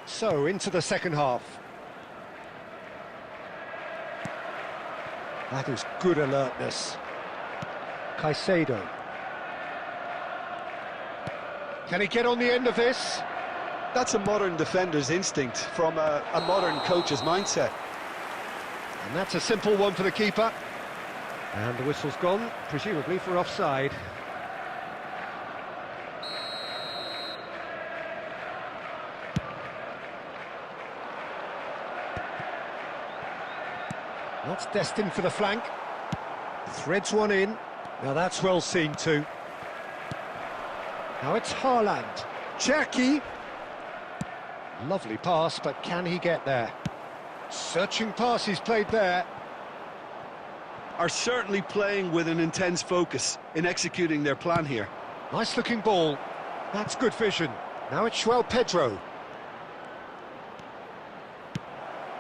So, into the second half. That is good alertness. Caicedo. Can he get on the end of this? That's a modern defender's instinct from a modern coach's mindset. And that's a simple one for the keeper. And the whistle's gone, presumably for offside. Not destined for the flank. Threads one in. Now that's well seen too. Now it's Haaland. Jackie. Lovely pass, but can he get there? Searching pass he's played there. Are certainly playing with an intense focus in executing their plan here. Nice looking ball. That's good vision. Now it's João Pedro.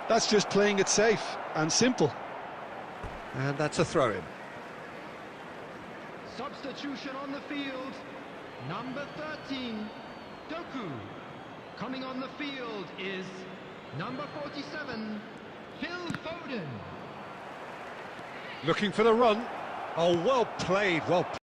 That's just playing it safe and simple. And that's a throw-in. Substitution on the field. Number 13, Doku. Coming on the field is number 47, Phil Foden. Looking for the run. Oh, well played, well played.